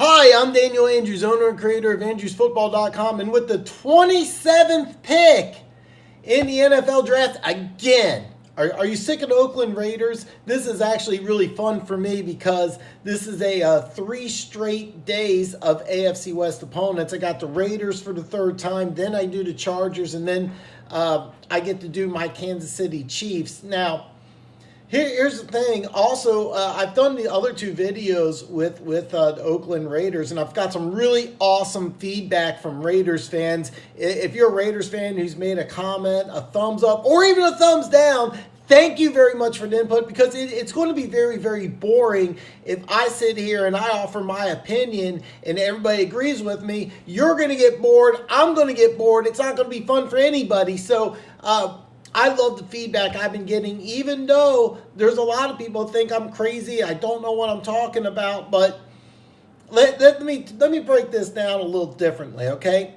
Hi, I'm Daniel Andrews, owner and creator of AndrewsFootball.com, and with the 27th pick in the NFL draft again. Are you sick of the Oakland Raiders? This is actually really fun for me because this is a 3 straight days of AFC West opponents. I got the Raiders for the third time, then I do the Chargers, and then I get to do my Kansas City Chiefs. Now, here's the thing. Also, I've done the other 2 videos with the Oakland Raiders, and I've got some really awesome feedback from Raiders fans. If you're a Raiders fan who's made a comment, a thumbs up, or even a thumbs down, thank you very much for the input, because it's going to be very, very boring if I sit here and I offer my opinion and everybody agrees with me. You're going to get bored. I'm going to get bored. It's not going to be fun for anybody. So, I love the feedback I've been getting, even though there's a lot of people who think I'm crazy. I don't know what I'm talking about, but let me break this down a little differently, okay?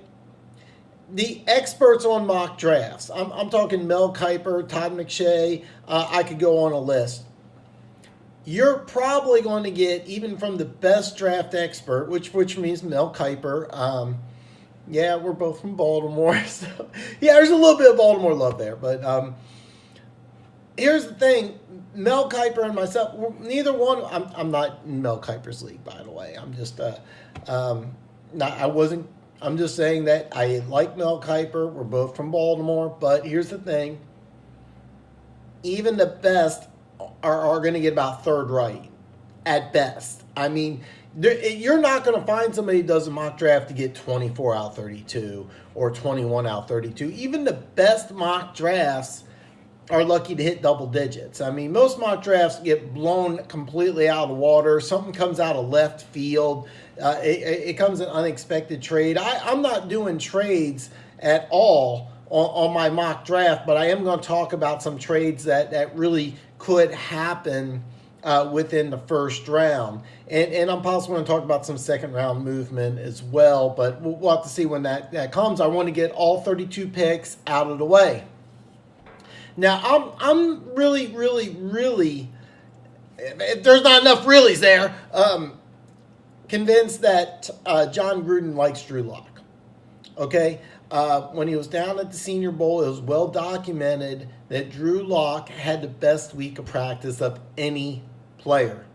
The experts on mock drafts, I'm talking Mel Kiper, Todd McShay, I could go on a list. You're probably going to get, even from the best draft expert, which means Mel Kiper. Yeah, we're both from Baltimore. So, yeah, there's a little bit of Baltimore love there. But here's the thing. Mel Kiper and myself, neither one, I'm not in Mel Kiper's league, by the way. I'm just, I'm just saying that I like Mel Kiper. We're both from Baltimore. But here's the thing. Even the best are going to get about third right at best. I mean, you're not going to find somebody who does a mock draft to get 24 out of 32 or 21 out of 32. Even the best mock drafts are lucky to hit double digits. I mean, most mock drafts get blown completely out of the water. Something comes out of left field. It comes an unexpected trade. I'm not doing trades at all on my mock draft, but I am going to talk about some trades that really could happen within the first round. And I'm possibly going to talk about some second round movement as well, but we'll have to see when that comes. I want to get all 32 picks out of the way. Now, I'm really, if there's not enough reallys there, convinced that John Gruden likes Drew Lock. Okay? When he was down at the Senior Bowl, it was well documented that Drew Lock had the best week of practice of any player.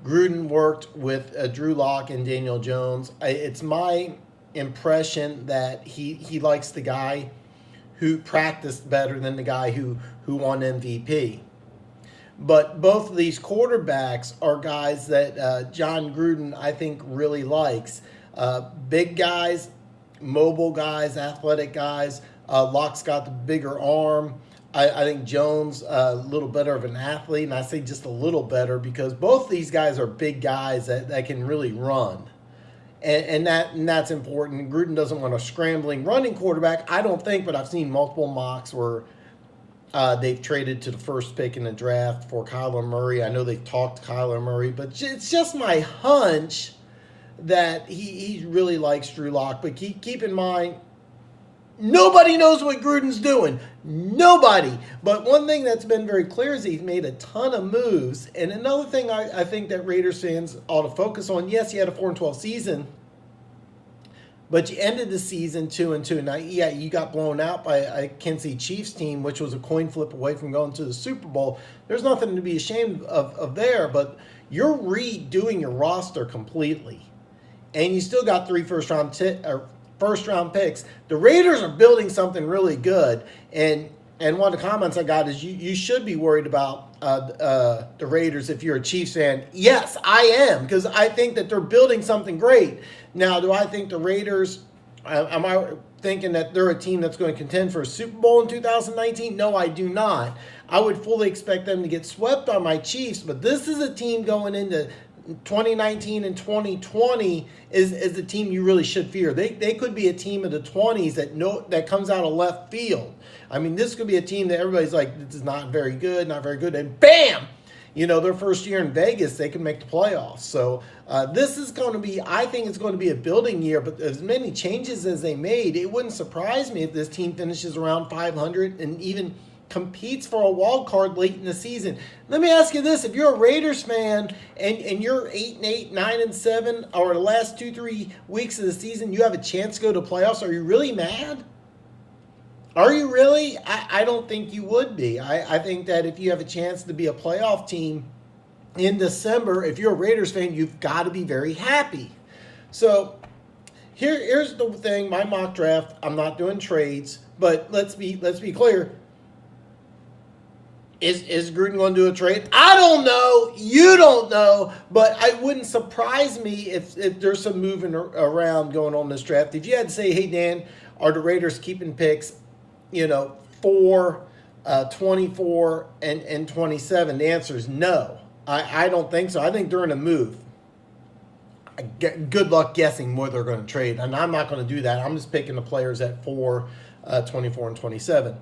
Gruden worked with Drew Lock and Daniel Jones. It's my impression that he likes the guy who practiced better than the guy who won MVP. But both of these quarterbacks are guys that John Gruden, I think, really likes. Big guys, mobile guys, athletic guys. Lock's got the bigger arm. I think Jones a little better of an athlete, and I say just a little better because both these guys are big guys that can really run. And that's important. Gruden doesn't want a scrambling running quarterback, I don't think, but I've seen multiple mocks where they've traded to the first pick in the draft for Kyler Murray. I know they've talked to Kyler Murray, but it's just my hunch that he really likes Drew Lock. But keep in mind, nobody knows what Gruden's doing. Nobody. But one thing that's been very clear is he's made a ton of moves. And another thing I think that Raiders fans ought to focus on, yes, you had a 4-12 season, but you ended the season 2-2. Now, yeah, you got blown out by a Kansas City Chiefs team, which was a coin flip away from going to the Super Bowl. There's nothing to be ashamed of there, but you're redoing your roster completely. And you still got 3 first-round picks. The Raiders are building something really good, and one of the comments I got is you should be worried about the Raiders if you're a Chiefs fan. Yes, I am, because I think that they're building something great. Now, do I think the Raiders, am I thinking that they're a team that's going to contend for a Super Bowl in 2019? No, I do not. I would fully expect them to get swept on my Chiefs, but this is a team going into 2019 and 2020 is a team you really should fear. They could be a team of the 20s that comes out of left field. I mean, this could be a team that everybody's like, this is not very good, and bam! Their first year in Vegas, they can make the playoffs. So this is going to be, I think it's going to be a building year, but as many changes as they made, it wouldn't surprise me if this team finishes around 500 and even competes for a wild card late in the season. Let me ask you this: if you're a Raiders fan and you're 8-8, 9-7, or the last 2-3 weeks of the season, you have a chance to go to playoffs. Are you really mad? Are you really? I don't think you would be. I think that if you have a chance to be a playoff team in December, if you're a Raiders fan, you've got to be very happy. So here's the thing: my mock draft. I'm not doing trades, but let's be clear. Is Gruden going to do a trade? I don't know. You don't know. But it wouldn't surprise me if there's some moving around going on in this draft. If you had to say, hey, Dan, are the Raiders keeping picks, 4, 24, and 27? The answer is no. I don't think so. I think they're in a move. Good luck guessing where they're going to trade. And I'm not going to do that. I'm just picking the players at 4, 24, and 27.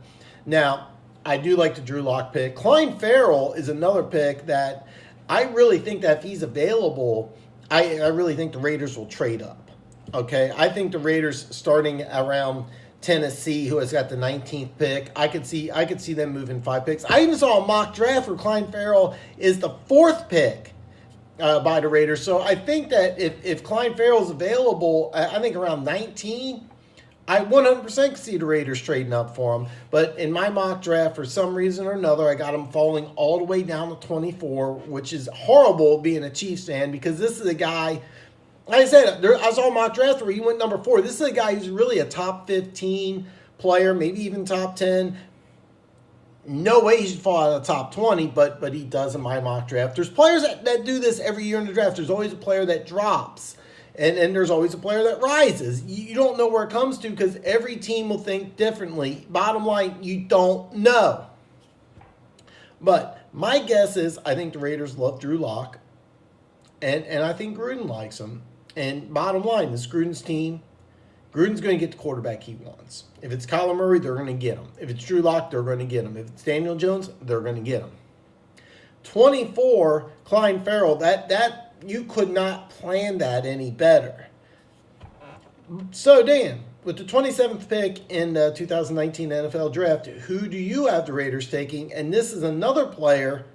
Now, I do like the Drew Lock pick. Clyde Farrell is another pick that I really think that if he's available, I really think the Raiders will trade up. Okay? I think the Raiders starting around Tennessee, who has got the 19th pick, I could see them moving 5 picks. I even saw a mock draft where Clyde Farrell is the 4th pick by the Raiders. So I think that if Clyde Farrell is available, I think around 19, I 100% could see the Raiders trading up for him. But in my mock draft, for some reason or another, I got him falling all the way down to 24, which is horrible being a Chiefs fan, because this is a guy, like I said, I saw a mock draft where he went number 4. This is a guy who's really a top 15 player, maybe even top 10. No way he should fall out of the top 20, but he does in my mock draft. There's players that do this every year in the draft. There's always a player that drops. And there's always a player that rises. You don't know where it comes to because every team will think differently. Bottom line, you don't know. But my guess is I think the Raiders love Drew Lock. And I think Gruden likes him. And bottom line, this Gruden's team, Gruden's going to get the quarterback he wants. If it's Kyler Murray, they're going to get him. If it's Drew Lock, they're going to get him. If it's Daniel Jones, they're going to get him. 24, Clyde Farrell, that you could not plan that any better. So, Dan, with the 27th pick in the 2019 NFL Draft, who do you have the Raiders taking? And this is another player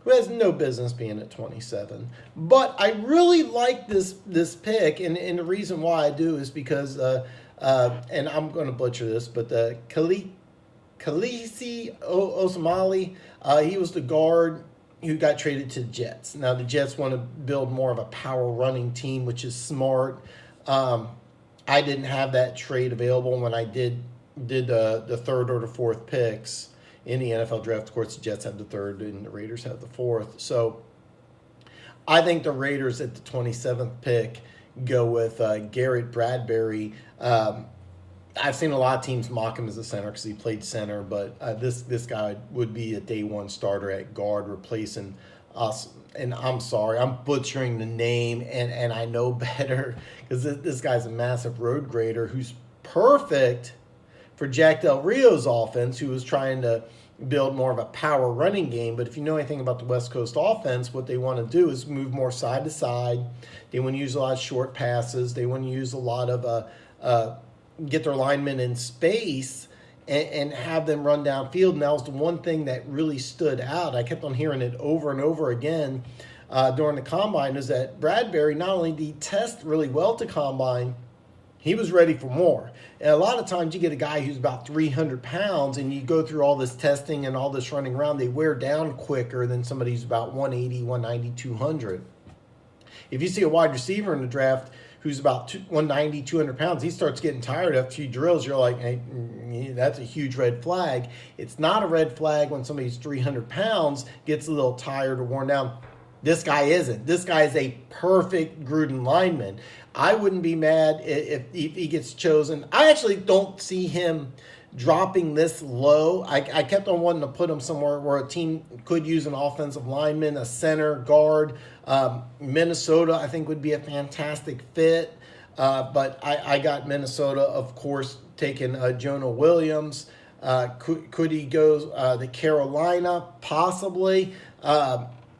who has no business being at 27. But I really like this pick, and the reason why I do is because, and I'm going to butcher this, but Kalisi Osamali, he was the guard who got traded to the Jets. Now, the Jets want to build more of a power running team, which is smart. I didn't have that trade available when I did the 3rd or the 4th picks in the NFL draft. Of course, the Jets have the 3rd and the Raiders have the 4th. So I think the Raiders at the 27th pick go with Garrett Bradbury. I've seen a lot of teams mock him as a center because he played center, but this guy would be a day 1 starter at guard, replacing us. And I'm sorry, I'm butchering the name, and I know better because this guy's a massive road grader who's perfect for Jack Del Rio's offense, who was trying to build more of a power running game. But if you know anything about the West Coast offense, what they want to do is move more side to side. They want to use a lot of short passes. They want to use a lot of get their linemen in space and have them run downfield. And that was the one thing that really stood out. I kept on hearing it over and over again during the combine, is that Bradbury, not only did he test really well to combine, he was ready for more. And a lot of times you get a guy who's about 300 pounds and you go through all this testing and all this running around, they wear down quicker than somebody who's about 180, 190, 200. If you see a wide receiver in the draft who's about 190, 200 pounds, he starts getting tired after a few drills. You're like, hey, that's a huge red flag. It's not a red flag when somebody's 300 pounds gets a little tired or worn down. This guy isn't. This guy is a perfect Gruden lineman. I wouldn't be mad if he gets chosen. I actually don't see him dropping this low. I kept on wanting to put him somewhere where a team could use an offensive lineman, a center, guard. Minnesota, I think, would be a fantastic fit. But I got Minnesota, of course, taking Jonah Williams. Could he go to Carolina? Possibly.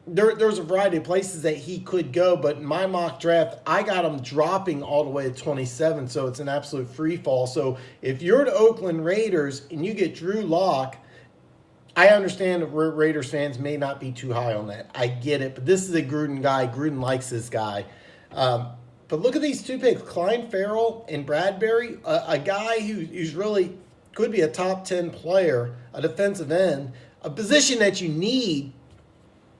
There's a variety of places that he could go, but in my mock draft, I got him dropping all the way to 27, so it's an absolute free fall. So if you're the Oakland Raiders and you get Drew Lock, I understand that Raiders fans may not be too high on that. I get it, but this is a Gruden guy. Gruden likes this guy. But look at these two picks, Clyde Farrell and Bradbury, a guy who's really could be a top 10 player, a defensive end, a position that you need.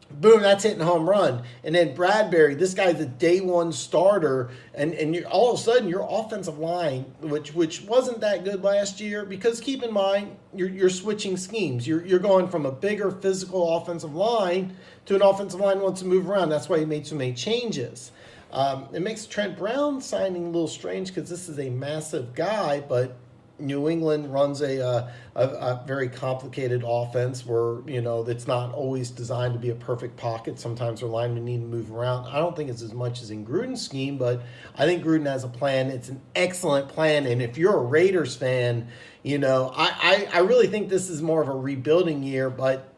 Boom, that's hitting home run. And then Bradbury, this guy's a day one starter, and all of a sudden your offensive line, which wasn't that good last year, because keep in mind, you're switching schemes. You're going from a bigger physical offensive line to an offensive line that wants to move around. That's why he made so many changes. It makes Trent Brown signing a little strange because this is a massive guy, but New England runs a very complicated offense where, it's not always designed to be a perfect pocket. Sometimes their linemen need to move around. I don't think it's as much as in Gruden's scheme, but I think Gruden has a plan. It's an excellent plan. And if you're a Raiders fan, I really think this is more of a rebuilding year, but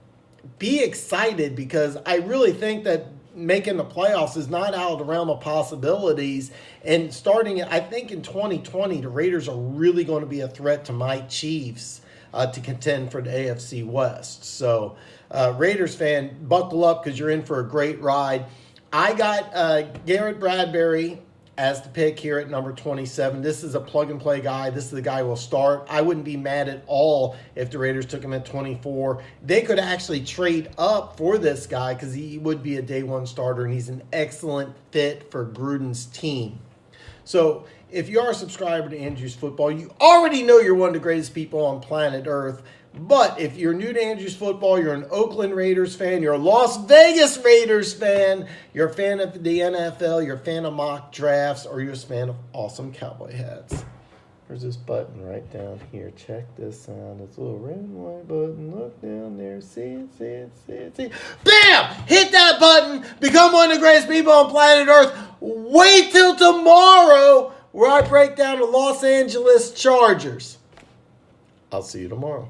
be excited because I really think that making the playoffs is not out of the realm of possibilities. And starting, I think in 2020, the Raiders are really going to be a threat to my Chiefs to contend for the AFC West. So, Raiders fan, buckle up because you're in for a great ride. I got Garrett Bradbury as the pick here at number 27. This is a plug-and-play guy. This is the guy who will start. I wouldn't be mad at all if the Raiders took him at 24. They could actually trade up for this guy because he would be a day one starter, and he's an excellent fit for Gruden's team. So if you are a subscriber to Andrews Football, you already know you're one of the greatest people on planet Earth. But if you're new to Andrews Football, you're an Oakland Raiders fan, you're a Las Vegas Raiders fan, you're a fan of the NFL, you're a fan of mock drafts, or you're a fan of awesome cowboy hats. There's this button right down here. Check this out. It's a little red and white button. Look down there. See it, see it, see it, see it. Bam! Hit that button. Become one of the greatest people on planet Earth. Wait till tomorrow where I break down the Los Angeles Chargers. I'll see you tomorrow.